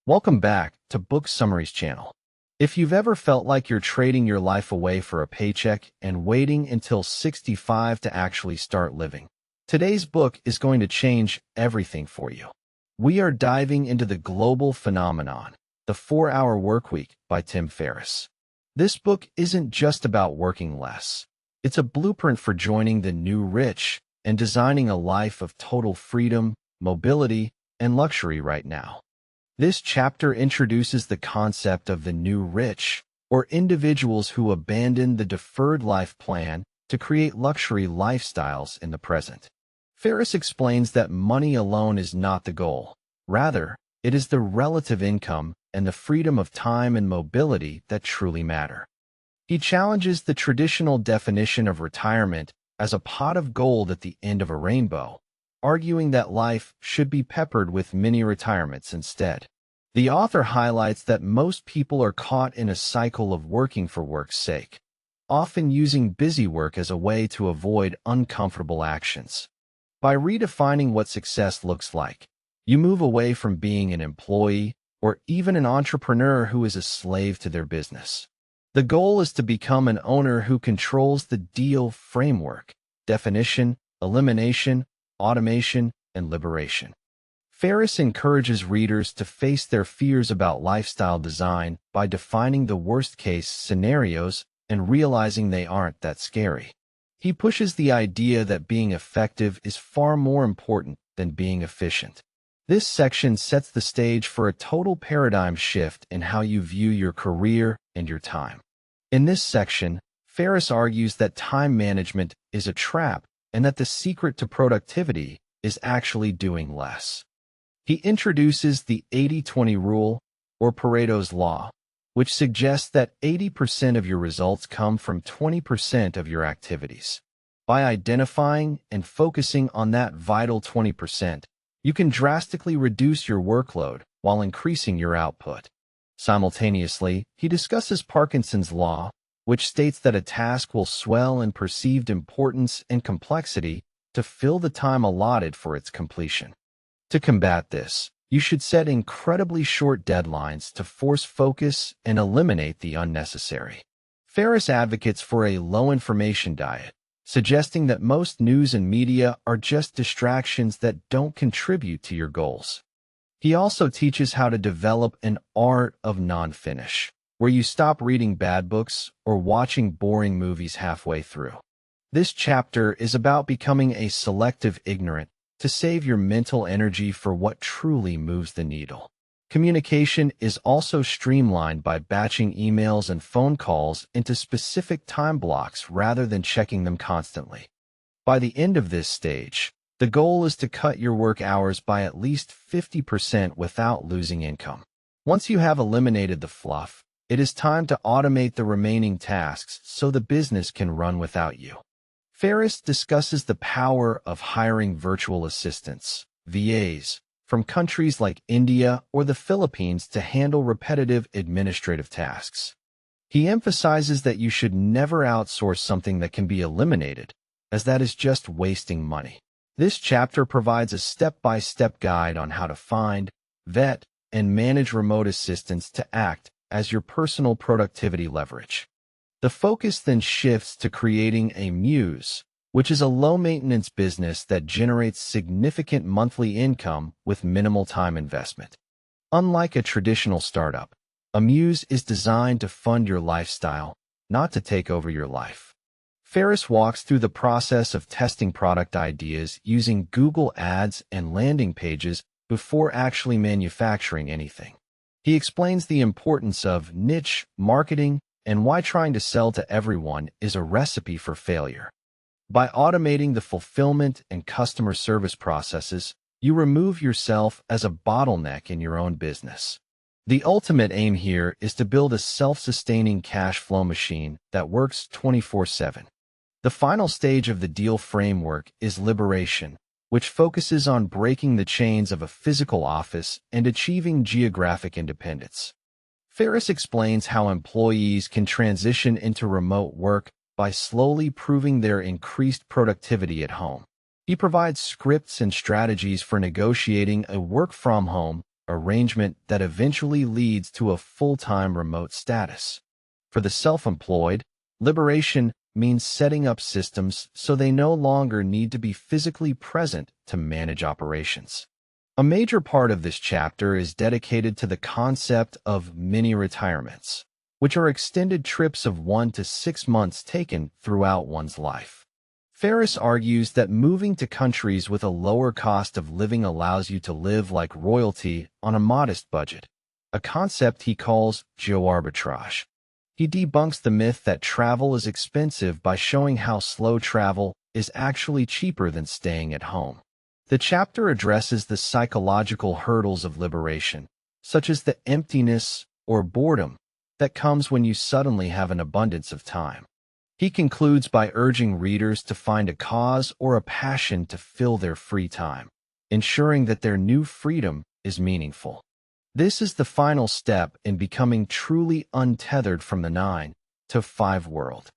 Welcome back to Book Summaries channel. If you've ever felt like you're trading your life away for a paycheck and waiting until 65 to actually start living, today's book is going to change everything for you. We are diving into the global phenomenon, The 4-Hour Workweek by Tim Ferriss. This book isn't just about working less. It's a blueprint for joining the new rich and designing a life of total freedom, mobility, and luxury right now. This chapter introduces the concept of the new rich, or individuals who abandon the deferred life plan to create luxury lifestyles in the present. Ferriss explains that money alone is not the goal. Rather, it is the relative income and the freedom of time and mobility that truly matter. He challenges the traditional definition of retirement as a pot of gold at the end of a rainbow, arguing that life should be peppered with mini retirements instead. The author highlights that most people are caught in a cycle of working for work's sake, often using busy work as a way to avoid uncomfortable actions. By redefining what success looks like, you move away from being an employee or even an entrepreneur who is a slave to their business. The goal is to become an owner who controls the deal framework, definition, elimination, automation, and liberation. Ferriss encourages readers to face their fears about lifestyle design by defining the worst-case scenarios and realizing they aren't that scary. He pushes the idea that being effective is far more important than being efficient. This section sets the stage for a total paradigm shift in how you view your career and your time. In this section, Ferriss argues that time management is a trap and that the secret to productivity is actually doing less. He introduces the 80-20 rule, or Pareto's law, which suggests that 80% of your results come from 20% of your activities. By identifying and focusing on that vital 20%, you can drastically reduce your workload while increasing your output. Simultaneously, he discusses Parkinson's law, which states that a task will swell in perceived importance and complexity to fill the time allotted for its completion. To combat this, you should set incredibly short deadlines to force focus and eliminate the unnecessary. Ferriss advocates for a low-information diet, suggesting that most news and media are just distractions that don't contribute to your goals. He also teaches how to develop an art of non-finish, where you stop reading bad books or watching boring movies halfway through. This chapter is about becoming a selective ignorant to save your mental energy for what truly moves the needle. Communication is also streamlined by batching emails and phone calls into specific time blocks rather than checking them constantly. By the end of this stage, the goal is to cut your work hours by at least 50% without losing income. Once you have eliminated the fluff, it is time to automate the remaining tasks so the business can run without you. Ferriss discusses the power of hiring virtual assistants, VAs, from countries like India or the Philippines to handle repetitive administrative tasks. He emphasizes that you should never outsource something that can be eliminated, as that is just wasting money. This chapter provides a step-by-step guide on how to find, vet, and manage remote assistants to act as your personal productivity leverage. The focus then shifts to creating a muse, which is a low-maintenance business that generates significant monthly income with minimal time investment. Unlike a traditional startup, a muse is designed to fund your lifestyle, not to take over your life. Ferriss walks through the process of testing product ideas using Google Ads and landing pages before actually manufacturing anything. He explains the importance of niche marketing and why trying to sell to everyone is a recipe for failure. By automating the fulfillment and customer service processes, you remove yourself as a bottleneck in your own business. The ultimate aim here is to build a self-sustaining cash flow machine that works 24/7. The final stage of the deal framework is liberation, which focuses on breaking the chains of a physical office and achieving geographic independence. Ferriss explains how employees can transition into remote work by slowly proving their increased productivity at home. He provides scripts and strategies for negotiating a work-from-home arrangement that eventually leads to a full-time remote status. For the self-employed, liberation means setting up systems so they no longer need to be physically present to manage operations. A major part of this chapter is dedicated to the concept of mini-retirements, which are extended trips of 1 to 6 months taken throughout one's life. Ferriss argues that moving to countries with a lower cost of living allows you to live like royalty on a modest budget, a concept he calls geo-arbitrage. He debunks the myth that travel is expensive by showing how slow travel is actually cheaper than staying at home. The chapter addresses the psychological hurdles of liberation, such as the emptiness or boredom that comes when you suddenly have an abundance of time. He concludes by urging readers to find a cause or a passion to fill their free time, ensuring that their new freedom is meaningful. This is the final step in becoming truly untethered from the 9 to 5 world.